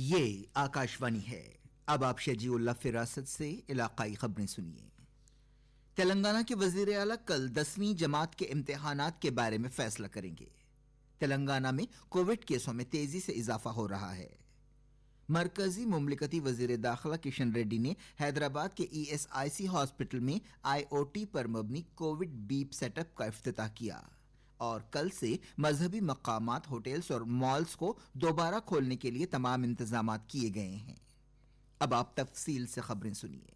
یہ آکاشوانی ہے۔ اب آپ شجیع اللہ فراست سے علاقائی خبریں سنیے۔ تلنگانہ کے وزیر اعلیٰ کل 10ویں جماعت کے امتحانات کے بارے میں فیصلہ کریں گے۔ تلنگانہ میں کووڈ کیسوں میں تیزی سے اضافہ ہو رہا ہے۔ مرکزی مملکتی وزیر داخلہ کشن ریڈی نے حیدرآباد کے ESIC ہاسپٹل میں IoT پر مبنی کووڈ بیپ سیٹ اپ کا افتتاح کیا اور کل سے مذہبی مقامات، ہوٹلز اور مالز کو دوبارہ کھولنے کے لیے تمام انتظامات کیے گئے ہیں۔ اب آپ تفصیل سے خبریں سنیے۔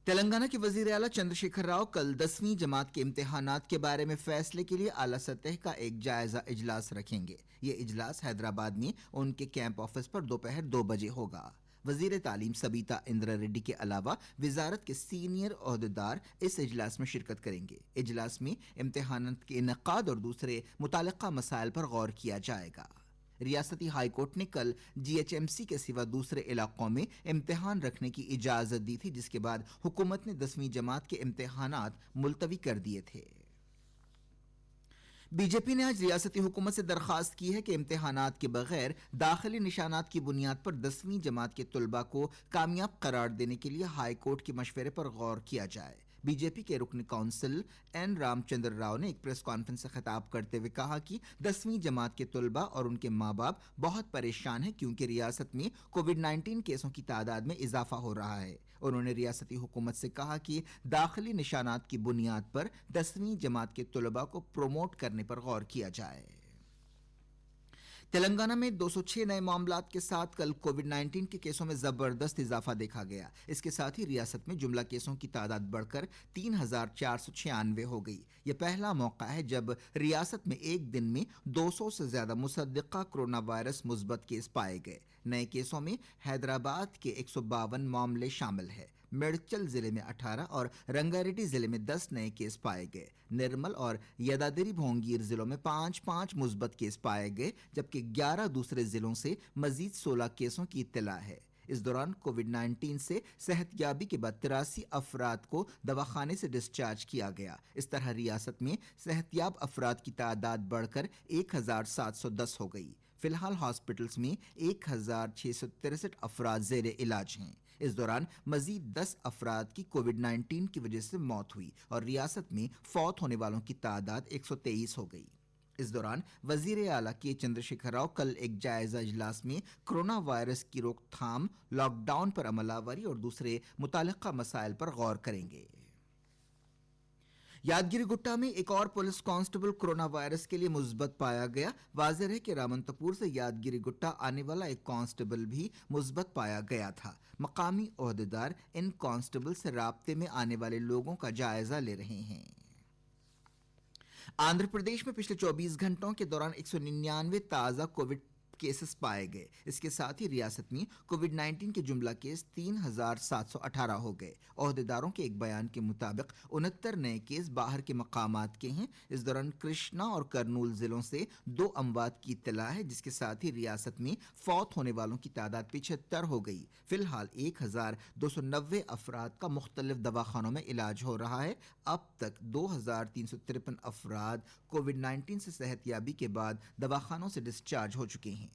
تلنگانہ کے وزیر اعلیٰ چندر شیکھر راؤ کل 10ویں جماعت کے امتحانات کے بارے میں فیصلے کے لیے اعلیٰ سطح کا ایک جائزہ اجلاس رکھیں گے۔ یہ اجلاس حیدرآباد میں ان کے کیمپ آفس پر دوپہر 2 بجے ہوگا۔ وزیر تعلیم سبیتا اندرا ریڈی کے علاوہ وزارت کے سینئر عہدیدار اس اجلاس میں شرکت کریں گے۔ اجلاس میں امتحانات کے انعقاد اور دوسرے متعلقہ مسائل پر غور کیا جائے گا۔ ریاستی ہائی کورٹ نے کل GHMC کے سوا دوسرے علاقوں میں امتحان رکھنے کی اجازت دی تھی، جس کے بعد حکومت نے 10ویں جماعت کے امتحانات ملتوی کر دیے تھے۔ بی جے پی نے آج ریاستی حکومت سے درخواست کی ہے کہ امتحانات کے بغیر داخلی نشانات کی بنیاد پر 10ویں جماعت کے طلباء کو کامیاب قرار دینے کے لیے ہائی کورٹ کے مشورے پر غور کیا جائے۔ بی جے پی کے رکن کونسل این رام چندر راؤ نے ایک پریس کانفرنس سے خطاب کرتے ہوئے کہا کہ 10ویں جماعت کے طلباء اور ان کے ماں باپ بہت پریشان ہیں کیونکہ ریاست میں کووڈ-19 کیسوں کی تعداد میں اضافہ ہو رہا ہے۔ انہوں نے ریاستی حکومت سے کہا کہ داخلی نشانات کی بنیاد پر 10ویں جماعت کے طلباء کو پروموٹ کرنے پر غور کیا جائے۔ تلنگانہ میں 206 نئے معاملات کے ساتھ کل کووڈ-19 کے کیسوں میں زبردست اضافہ دیکھا گیا۔ اس کے ساتھ ہی ریاست میں جملہ کیسوں کی تعداد بڑھ کر 3496 ہو گئی۔ یہ پہلا موقع ہے جب ریاست میں ایک دن میں 200 سے زیادہ مصدقہ کرونا وائرس مثبت کیس پائے گئے۔ نئے کیسوں میں حیدرآباد کے 152 معاملے شامل ہیں۔ میڈچل ضلع میں 18 اور رنگاریڈی ضلع میں 10 نئے کیس پائے گئے۔ نرمل اور یدادری بھونگیر ضلعوں میں 5 مثبت کیس پائے گئے، جبکہ 11 دوسرے ضلعوں سے مزید 16 کیسوں کی اطلاع ہے۔ اس دوران کووڈ-19 سے صحت یابی کے بعد 83 افراد کو دواخانے سے ڈسچارج کیا گیا۔ اس طرح ریاست میں صحت یاب افراد کی تعداد بڑھ کر 1710 ہو گئی۔ فی الحال ہاسپٹلز میں 1663 افراد زیر علاج ہیں۔ اس دوران مزید 10 افراد کی کووڈ-19 کی وجہ سے موت ہوئی اور ریاست میں فوت ہونے والوں کی تعداد 123 ہو گئی۔ اس دوران وزیر اعلیٰ کے چندر شیکھر راؤ کل ایک جائزہ اجلاس میں کرونا وائرس کی روک تھام، لاک ڈاؤن پر عمل آوری اور دوسرے متعلقہ مسائل پر غور کریں گے۔ یادگیری گٹا میں ایک اور پولیس کانسٹیبل کرونا وائرس کے لیے مثبت پایا گیا۔ واضح ہے کہ رامنتپور سے یادگیری گٹا آنے والا ایک کانسٹیبل بھی مثبت پایا گیا تھا۔ مقامی عہدیدار ان کانسٹیبل سے رابطے میں آنے والے لوگوں کا جائزہ لے رہے ہیں۔ آندھرا پردیش میں پچھلے 24 گھنٹوں کے دوران 199 تازہ کووڈ کیسز پائے گئے۔ اس کے ساتھ ہی ریاست میں کووڈ-19 کے جملہ کیس 3718 ہو گئے۔ عہدیداروں کے ایک بیان کے مطابق 69 نئے کیس باہر کے مقامات کے ہیں۔ اس دوران کرشنا اور کرنول ضلعوں سے 2 اموات کی اطلاع ہے، جس کے ساتھ ہی ریاست میں فوت ہونے والوں کی تعداد 75 ہو گئی۔ فی الحال 1290 افراد کا مختلف دواخانوں میں علاج ہو رہا ہے۔ اب تک 2353 افراد کووڈ-19 سے صحت یابی کے بعد دواخانوں سے ڈسچارج ہو چکے ہیں۔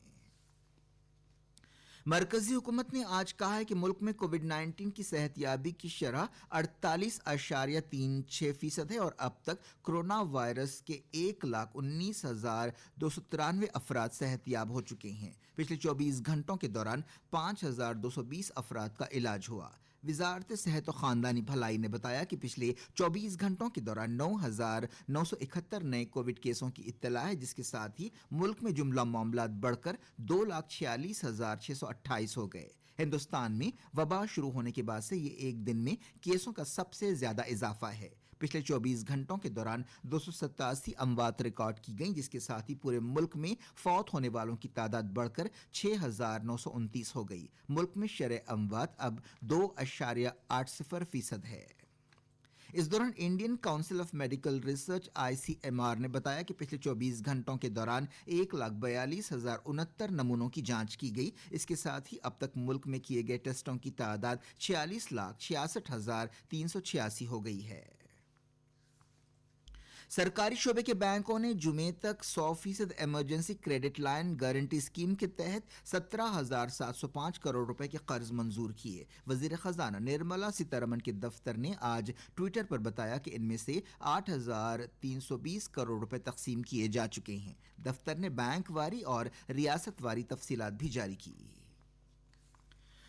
مرکزی حکومت نے آج کہا ہے کہ ملک میں کووڈ-19 کی صحت یابی کی شرح 48.36% ہے اور اب تک کرونا وائرس کے 1,19,293 افراد صحت یاب ہو چکے ہیں۔ پچھلے 24 گھنٹوں کے دوران 5,220 افراد کا علاج ہوا۔ وزارت صحت و خاندانی بھلائی نے بتایا کہ پچھلے 24 گھنٹوں کے دوران 9,971 نئے کووڈ کیسوں کی اطلاع ہے، جس کے ساتھ ہی ملک میں جملہ معاملات بڑھ کر 2,46,628 ہو گئے۔ ہندوستان میں وبا شروع ہونے کے بعد سے یہ ایک دن میں کیسوں کا سب سے زیادہ اضافہ ہے۔ پچھلے 24 گھنٹوں کے دوران 287 اموات ریکارڈ کی گئیں، جس کے ساتھ ہی پورے ملک میں فوت ہونے والوں کی تعداد بڑھ کر 6,929 ہو گئی۔ ملک میں شرح اموات اب 2.80% ہے۔ اس دوران Indian council of medical research ICMR نے بتایا کہ پچھلے 24 گھنٹوں کے دوران 1,42,069 نمونوں کی جانچ کی گئی۔ اس کے ساتھ ہی اب تک ملک میں کیے گئے ٹیسٹوں کی تعداد 46,66,386 ہو گئی ہے۔ सरकारी शोबे के बैंकों ने जुमे तक 100% emergency credit line guarantee scheme के तहत 17,705 करोड़ रुपए के कर्ज मंजूर किए। वजीर खजाना निर्मला सीतारमण के दफ्तर ने आज ट्विटर पर बताया कि इनमें से 8,320 करोड़ रुपए तकसीम किए जा चुके हैं। दफ्तर ने बैंक वारी और रियासत वारी तफसीलात भी जारी की।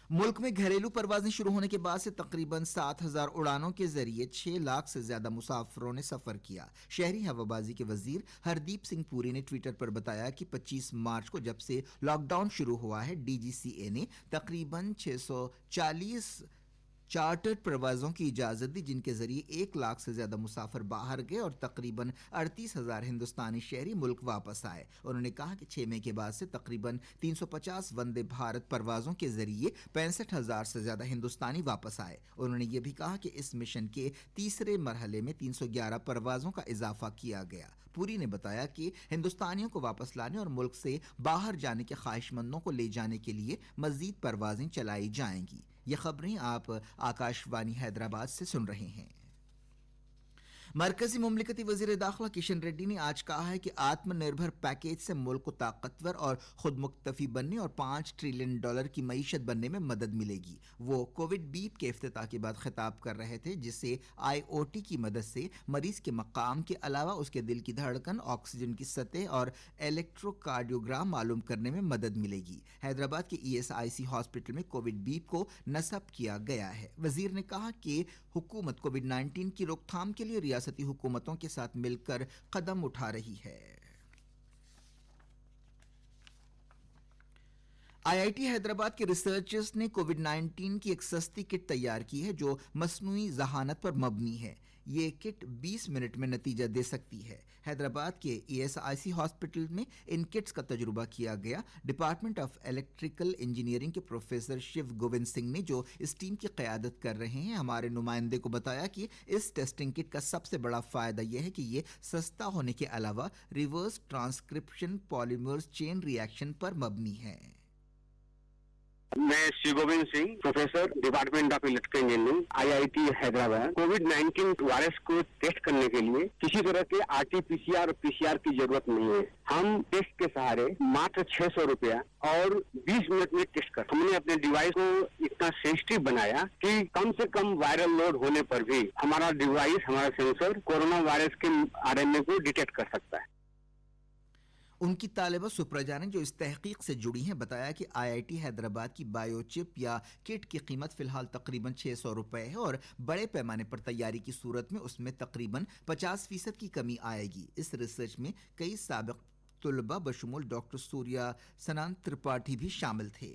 मुल्क में घरेलू परवाजें शुरू होने के बाद से तकरीबन 7,000 उड़ानों के जरिए 6 लाख से ज्यादा मुसाफिरों ने सफर किया। शहरी हवाबाजी के वजीर हरदीप सिंह पुरी ने ट्विटर पर बताया कि 25 मार्च को जब से लॉकडाउन शुरू हुआ है, डीजीसीए ने तकरीबन 640 चार्टर्ड परवाजों की इजाजत दी, जिनके जरिए 1 लाख से ज्यादा मुसाफिर बाहर गए और तकरीबन 38,000 हिंदुस्तानी शहरी मुल्क वापस आए। उन्होंने कहा कि 6 मई के बाद से तकरीबन 350 वंदे भारत परवाजों के जरिए 65,000 से ज्यादा हिंदुस्तानी वापस आए। उन्होंने ये भी कहा कि इस मिशन के तीसरे मरहले में 311 परवाजों का इजाफा किया गया। पुरी ने बताया कि हिंदुस्तानियों को वापस लाने और मुल्क से बाहर जाने के ख्वाहिशमंदों को ले जाने के लिए मजीद परवाजें चलाई जाएंगी। ये खबरें आप आकाशवाणी हैदराबाद से सुन रहे हैं। मरकजी मुमलिकती वजीर दाखिला किशन रेड्डी ने आज कहा है कि आत्मनिर्भर पैकेज से मुल्क को ताकतवर और खुद मुक्तफी बनने और $5 ट्रिलियन की मईशत बनने में मदद मिलेगी। वो कोविड बीप के इफ्तिताह के बाद खिताब कर रहे थे, जिससे IoT की मदद से मरीज के मकाम के अलावा उसके दिल की धड़कन, ऑक्सीजन की सतह और इलेक्ट्रोकार्डियोग्राम मालूम करने में मदद मिलेगी। हैदराबाद के ESIC हॉस्पिटल में कोविड बीप को नस्ब किया गया है। वजीर ने कहा कि हुकूमत कोविड-19 की रोकथाम के लिए रियासती हुकूमतों के साथ मिलकर कदम उठा रही है। IIT हैदराबाद के रिसर्चर्स ने कोविड-19 की एक सस्ती किट तैयार की है जो मसनूई जहानत पर मबनी है। ये किट 20 मिनट में नतीजा दे सकती है। हैदराबाद के ESIC हॉस्पिटल में इन किट्स का तजुर्बा किया गया। डिपार्टमेंट ऑफ इलेक्ट्रिकल इंजीनियरिंग के प्रोफेसर शिव गोविंद सिंह ने, जो इस टीम की क़यादत कर रहे हैं, हमारे नुमाइंदे को बताया कि इस टेस्टिंग किट का सबसे बड़ा फ़ायदा यह है कि ये सस्ता होने के अलावा reverse transcription polymers chain reaction पर मबनी है। मैं Shiv Govind Singh, professor department of electrical engineering, IIT Hyderabad. कोविड-19 वायरस को टेस्ट करने के लिए किसी तरह के RT-PCR और PCR की जरूरत नहीं है। हम टेस्ट के सहारे मात्र 600 रुपया और 20 मिनट में टेस्ट कर। हमने अपने डिवाइस को इतना सेंसिटिव बनाया कि कम से कम वायरल लोड होने पर भी हमारा डिवाइस, हमारा सेंसर कोरोना वायरस के RNA को डिटेक्ट कर सकता है। उनकी तालिबा सुप्रजा ने, जो इस तहकीक से जुड़ी हैं, बताया कि IIT हैदराबाद की बायोचिप या किट की कीमत फिलहाल तकरीबन 600 रुपए है और बड़े पैमाने पर तैयारी की सूरत में उसमें तकरीबन 50% की कमी आएगी। इस रिसर्च में कई साबिक तुलबा बशमूल डॉक्टर सूर्या सनान त्रिपाठी भी शामिल थे।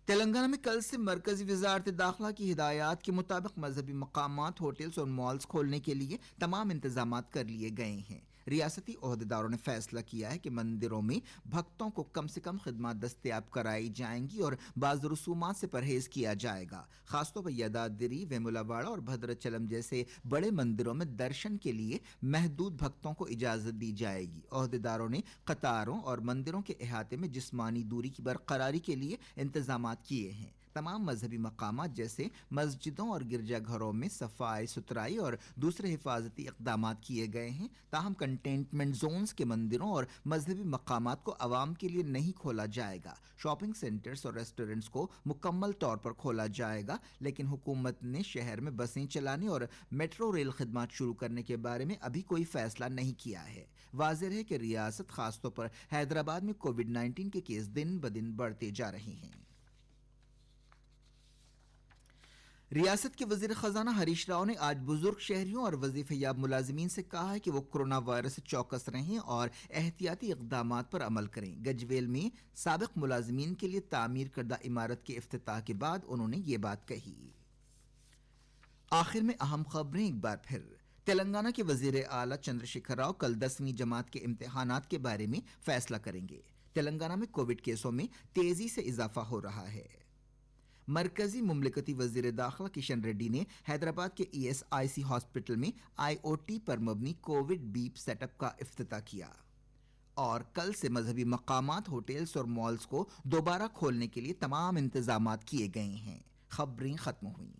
तेलंगाना में कल से मरकजी वजारत दाखिला की हिदायत के मुताबिक मजहबी मकामात, होटल्स और मॉल्स खोलने के लिए तमाम इंतजाम कर लिए गए हैं। रियासती ओहदेदारों ने फैसला किया है कि मंदिरों में भक्तों को कम से कम खिदमत दस्तयाब कराई जाएंगी और बाज़ रसूमात से परहेज किया जाएगा। खासतौर पर यदादिरी, वेमुलावाड़ा और भद्राचलम जैसे बड़े मंदिरों में दर्शन के लिए महदूद भक्तों को इजाज़त दी जाएगी। ओहदेदारों ने कतारों और मंदिरों के अहाते में जिस्मानी दूरी की बरकरारी के लिए इंतजाम किए हैं। तमाम मजहबी मकामात जैसे मस्जिदों और गिरजाघरों में सफाई सुथराई और दूसरे हिफाजती इक़दाम किए गए हैं। ताहम कंटेनमेंट जोन्स के मंदिरों और मजहबी मकामात को आवाम के लिए नहीं खोला जाएगा। शॉपिंग सेंटर्स और रेस्टोरेंट्स को मुकम्मल तौर पर खोला जाएगा, लेकिन हुकूमत ने शहर में बसें चलाने और मेट्रो रेल खिदमत शुरू करने के बारे में अभी कोई फैसला नहीं किया है। वाज़ेह है कि रियासत, खासतौर पर हैदराबाद में कोविड-19 के केस दिन ब दिन बढ़ते जा रहे हैं। रियासत के वजीर खजाना हरीश राव ने आज बुजुर्ग शहरियों और वजीफेयाब मुलाजिमीन से कहा है कि वो कोरोना वायरस से चौकस रहें और एहतियाती इक़दाम पर अमल करें। गजवेल में साबिक मुलाजिमीन के लिए तामीर करदा इमारत के इफ्तिताह के बाद उन्होंने ये बात कही। आखिर में अहम खबरें एक बार फिर। तेलंगाना के वजीर आला चंद्रशेखर राव कल 10वीं जमात के इम्तिहानात के बारे में फैसला करेंगे। तेलंगाना में कोविड केसों में तेजी से इजाफा हो रहा है। मरकजी मुमलिकती वजीर दाखिला किशन रेड्डी ने हैदराबाद के ESIC हॉस्पिटल में IoT पर मबनी कोविड बीप सेटअप का इफ्तिताह किया। और कल से मजहबी मकामात, होटल्स और मॉल्स को दोबारा खोलने के लिए तमाम इंतजाम किए गए हैं। खबरें खत्म हुई।